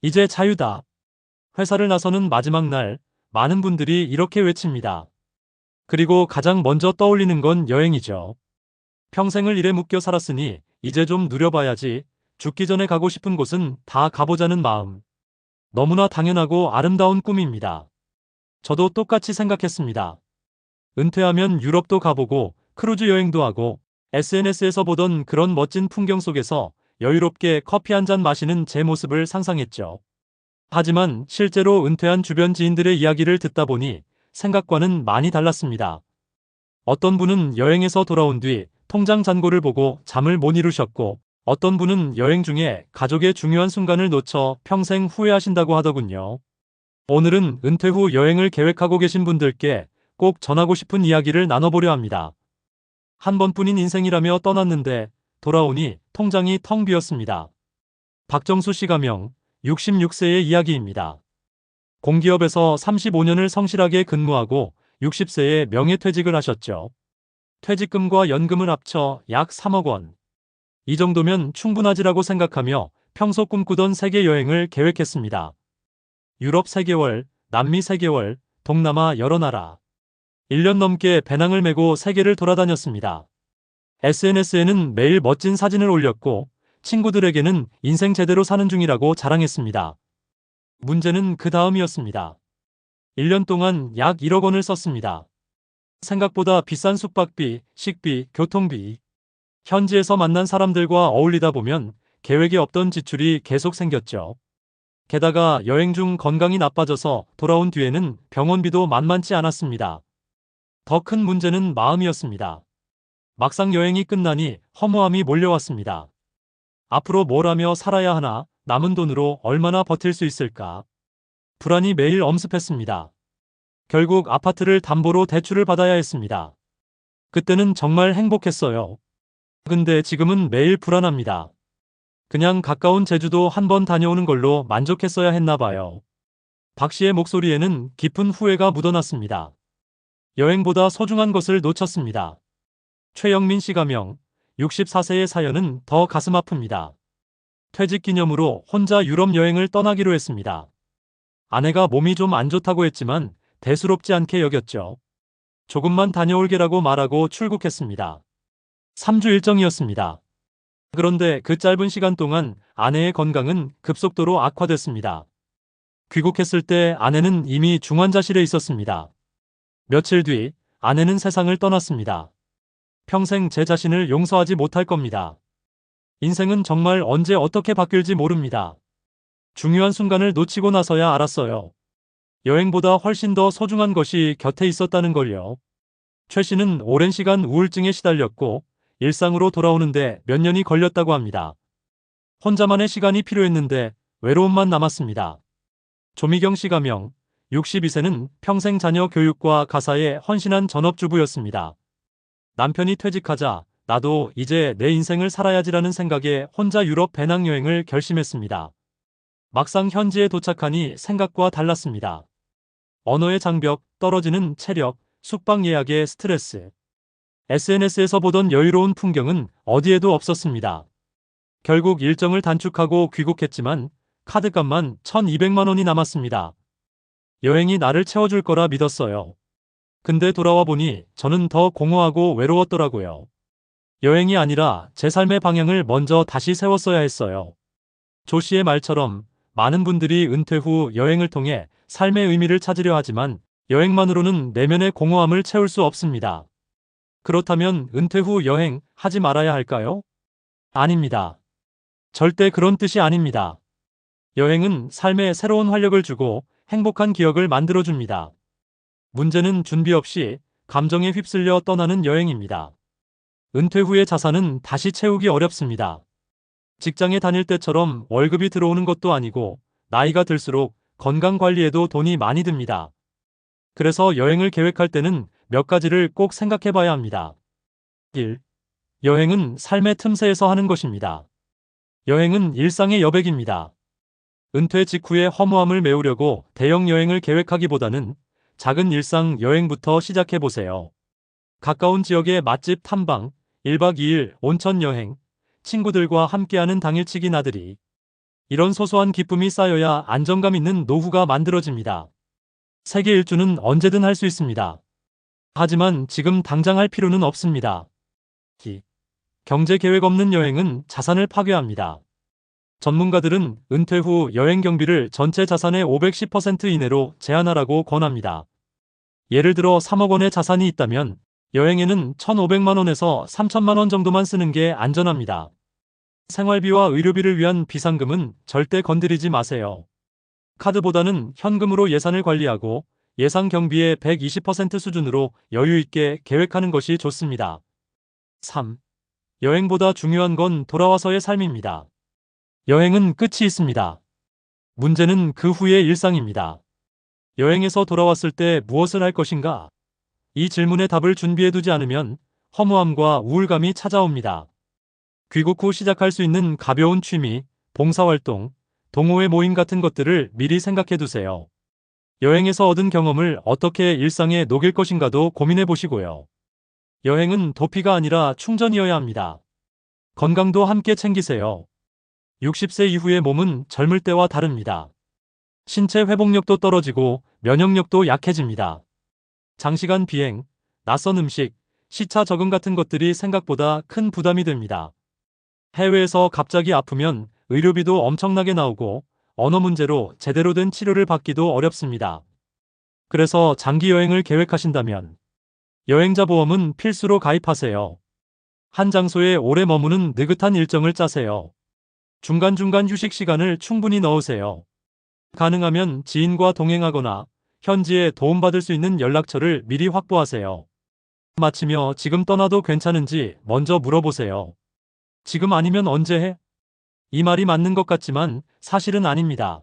이제 자유다. 회사를 나서는 마지막 날, 많은 분들이 이렇게 외칩니다. 그리고 가장 먼저 떠올리는 건 여행이죠. 평생을 일에 묶여 살았으니 이제 좀 누려봐야지. 죽기 전에 가고 싶은 곳은 다 가보자는 마음. 너무나 당연하고 아름다운 꿈입니다. 저도 똑같이 생각했습니다. 은퇴하면 유럽도 가보고 크루즈 여행도 하고 SNS에서 보던 그런 멋진 풍경 속에서 여유롭게 커피 한 잔 마시는 제 모습을 상상했죠. 하지만 실제로 은퇴한 주변 지인들의 이야기를 듣다 보니 생각과는 많이 달랐습니다. 어떤 분은 여행에서 돌아온 뒤 통장 잔고를 보고 잠을 못 이루셨고, 어떤 분은 여행 중에 가족의 중요한 순간을 놓쳐 평생 후회하신다고 하더군요. 오늘은 은퇴 후 여행을 계획하고 계신 분들께 꼭 전하고 싶은 이야기를 나눠보려 합니다. 한 번뿐인 인생이라며 떠났는데 돌아오니 통장이 텅 비었습니다. 박정수 씨 가명, 66세의 이야기입니다. 공기업에서 35년을 성실하게 근무하고 60세에 명예퇴직을 하셨죠. 퇴직금과 연금을 합쳐 약 3억 원. 이 정도면 충분하지라고 생각하며 평소 꿈꾸던 세계 여행을 계획했습니다. 유럽 3개월, 남미 3개월, 동남아 여러 나라. 1년 넘게 배낭을 메고 세계를 돌아다녔습니다. SNS에는 매일 멋진 사진을 올렸고 친구들에게는 인생 제대로 사는 중이라고 자랑했습니다. 문제는 그 다음이었습니다. 1년 동안 약 1억 원을 썼습니다. 생각보다 비싼 숙박비, 식비, 교통비. 현지에서 만난 사람들과 어울리다 보면 계획에 없던 지출이 계속 생겼죠. 게다가 여행 중 건강이 나빠져서 돌아온 뒤에는 병원비도 만만치 않았습니다. 더 큰 문제는 마음이었습니다. 막상 여행이 끝나니 허무함이 몰려왔습니다. 앞으로 뭘 하며 살아야 하나, 남은 돈으로 얼마나 버틸 수 있을까. 불안이 매일 엄습했습니다. 결국 아파트를 담보로 대출을 받아야 했습니다. 그때는 정말 행복했어요. 근데 지금은 매일 불안합니다. 그냥 가까운 제주도 한번 다녀오는 걸로 만족했어야 했나 봐요. 박 씨의 목소리에는 깊은 후회가 묻어났습니다. 여행보다 소중한 것을 놓쳤습니다. 최영민 씨 가명, 64세의 사연은 더 가슴 아픕니다. 퇴직 기념으로 혼자 유럽 여행을 떠나기로 했습니다. 아내가 몸이 좀 안 좋다고 했지만 대수롭지 않게 여겼죠. 조금만 다녀올게라고 말하고 출국했습니다. 3주 일정이었습니다. 그런데 그 짧은 시간 동안 아내의 건강은 급속도로 악화됐습니다. 귀국했을 때 아내는 이미 중환자실에 있었습니다. 며칠 뒤 아내는 세상을 떠났습니다. 평생 제 자신을 용서하지 못할 겁니다. 인생은 정말 언제 어떻게 바뀔지 모릅니다. 중요한 순간을 놓치고 나서야 알았어요. 여행보다 훨씬 더 소중한 것이 곁에 있었다는 걸요. 최 씨는 오랜 시간 우울증에 시달렸고 일상으로 돌아오는데 몇 년이 걸렸다고 합니다. 혼자만의 시간이 필요했는데 외로움만 남았습니다. 조미경 씨 가명, 62세는 평생 자녀 교육과 가사에 헌신한 전업주부였습니다. 남편이 퇴직하자 나도 이제 내 인생을 살아야지라는 생각에 혼자 유럽 배낭여행을 결심했습니다. 막상 현지에 도착하니 생각과 달랐습니다. 언어의 장벽, 떨어지는 체력, 숙박 예약의 스트레스. SNS에서 보던 여유로운 풍경은 어디에도 없었습니다. 결국 일정을 단축하고 귀국했지만 카드값만 1,200만 원이 남았습니다. 여행이 나를 채워줄 거라 믿었어요. 근데 돌아와 보니 저는 더 공허하고 외로웠더라고요. 여행이 아니라 제 삶의 방향을 먼저 다시 세웠어야 했어요. 조 씨의 말처럼 많은 분들이 은퇴 후 여행을 통해 삶의 의미를 찾으려 하지만 여행만으로는 내면의 공허함을 채울 수 없습니다. 그렇다면 은퇴 후 여행 하지 말아야 할까요? 아닙니다. 절대 그런 뜻이 아닙니다. 여행은 삶에 새로운 활력을 주고 행복한 기억을 만들어줍니다. 문제는 준비 없이 감정에 휩쓸려 떠나는 여행입니다. 은퇴 후의 자산은 다시 채우기 어렵습니다. 직장에 다닐 때처럼 월급이 들어오는 것도 아니고 나이가 들수록 건강 관리에도 돈이 많이 듭니다. 그래서 여행을 계획할 때는 몇 가지를 꼭 생각해 봐야 합니다. 1. 여행은 삶의 틈새에서 하는 것입니다. 여행은 일상의 여백입니다. 은퇴 직후의 허무함을 메우려고 대형 여행을 계획하기보다는 작은 일상 여행부터 시작해 보세요. 가까운 지역의 맛집 탐방, 1박 2일 온천 여행, 친구들과 함께하는 당일치기 나들이. 이런 소소한 기쁨이 쌓여야 안정감 있는 노후가 만들어집니다. 세계 일주는 언제든 할 수 있습니다. 하지만 지금 당장 할 필요는 없습니다. 경제 계획 없는 여행은 자산을 파괴합니다. 전문가들은 은퇴 후 여행 경비를 전체 자산의 510% 이내로 제한하라고 권합니다. 예를 들어 3억 원의 자산이 있다면 여행에는 1,500만 원에서 3천만 원 정도만 쓰는 게 안전합니다. 생활비와 의료비를 위한 비상금은 절대 건드리지 마세요. 카드보다는 현금으로 예산을 관리하고 예상 경비의 120% 수준으로 여유 있게 계획하는 것이 좋습니다. 3. 여행보다 중요한 건 돌아와서의 삶입니다. 여행은 끝이 있습니다. 문제는 그 후의 일상입니다. 여행에서 돌아왔을 때 무엇을 할 것인가? 이 질문에 답을 준비해두지 않으면 허무함과 우울감이 찾아옵니다. 귀국 후 시작할 수 있는 가벼운 취미, 봉사활동, 동호회 모임 같은 것들을 미리 생각해두세요. 여행에서 얻은 경험을 어떻게 일상에 녹일 것인가도 고민해 보시고요. 여행은 도피가 아니라 충전이어야 합니다. 건강도 함께 챙기세요. 60세 이후의 몸은 젊을 때와 다릅니다. 신체 회복력도 떨어지고 면역력도 약해집니다. 장시간 비행, 낯선 음식, 시차 적응 같은 것들이 생각보다 큰 부담이 됩니다. 해외에서 갑자기 아프면 의료비도 엄청나게 나오고 언어 문제로 제대로 된 치료를 받기도 어렵습니다. 그래서 장기 여행을 계획하신다면 여행자 보험은 필수로 가입하세요. 한 장소에 오래 머무는 느긋한 일정을 짜세요. 중간중간 휴식 시간을 충분히 넣으세요. 가능하면 지인과 동행하거나 현지에 도움받을 수 있는 연락처를 미리 확보하세요. 마치며 지금 떠나도 괜찮은지 먼저 물어보세요. 지금 아니면 언제 해? 이 말이 맞는 것 같지만 사실은 아닙니다.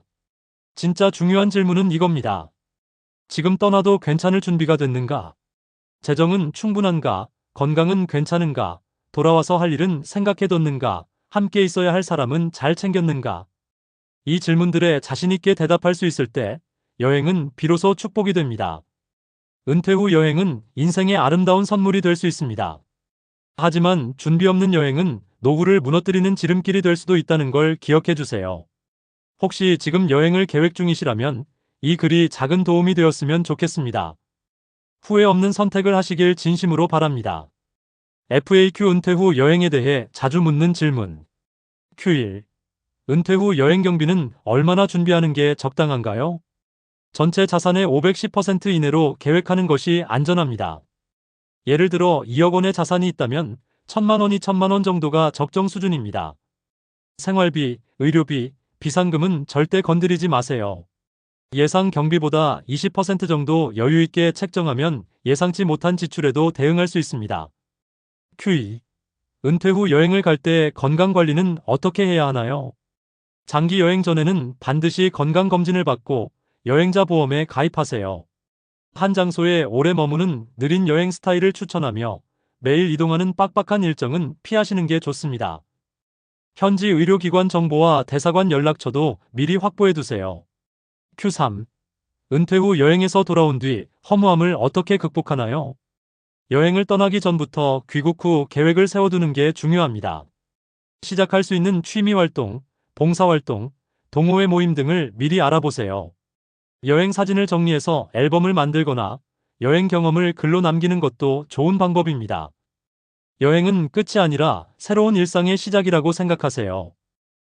진짜 중요한 질문은 이겁니다. 지금 떠나도 괜찮을 준비가 됐는가? 재정은 충분한가? 건강은 괜찮은가? 돌아와서 할 일은 생각해뒀는가? 함께 있어야 할 사람은 잘 챙겼는가? 이 질문들에 자신있게 대답할 수 있을 때 여행은 비로소 축복이 됩니다. 은퇴 후 여행은 인생의 아름다운 선물이 될 수 있습니다. 하지만 준비 없는 여행은 노후를 무너뜨리는 지름길이 될 수도 있다는 걸 기억해 주세요. 혹시 지금 여행을 계획 중이시라면 이 글이 작은 도움이 되었으면 좋겠습니다. 후회 없는 선택을 하시길 진심으로 바랍니다. FAQ 은퇴 후 여행에 대해 자주 묻는 질문. Q1. 은퇴 후 여행 경비는 얼마나 준비하는 게 적당한가요? 전체 자산의 510% 이내로 계획하는 것이 안전합니다. 예를 들어 2억 원의 자산이 있다면 1,000만 원, 2천만 원 정도가 적정 수준입니다. 생활비, 의료비, 비상금은 절대 건드리지 마세요. 예상 경비보다 20% 정도 여유 있게 책정하면 예상치 못한 지출에도 대응할 수 있습니다. Q2. 은퇴 후 여행을 갈 때 건강 관리는 어떻게 해야 하나요? 장기 여행 전에는 반드시 건강검진을 받고 여행자 보험에 가입하세요. 한 장소에 오래 머무는 느린 여행 스타일을 추천하며 매일 이동하는 빡빡한 일정은 피하시는 게 좋습니다. 현지 의료기관 정보와 대사관 연락처도 미리 확보해 두세요. Q3. 은퇴 후 여행에서 돌아온 뒤 허무함을 어떻게 극복하나요? 여행을 떠나기 전부터 귀국 후 계획을 세워두는 게 중요합니다. 시작할 수 있는 취미활동, 봉사활동, 동호회 모임 등을 미리 알아보세요. 여행 사진을 정리해서 앨범을 만들거나 여행 경험을 글로 남기는 것도 좋은 방법입니다. 여행은 끝이 아니라 새로운 일상의 시작이라고 생각하세요.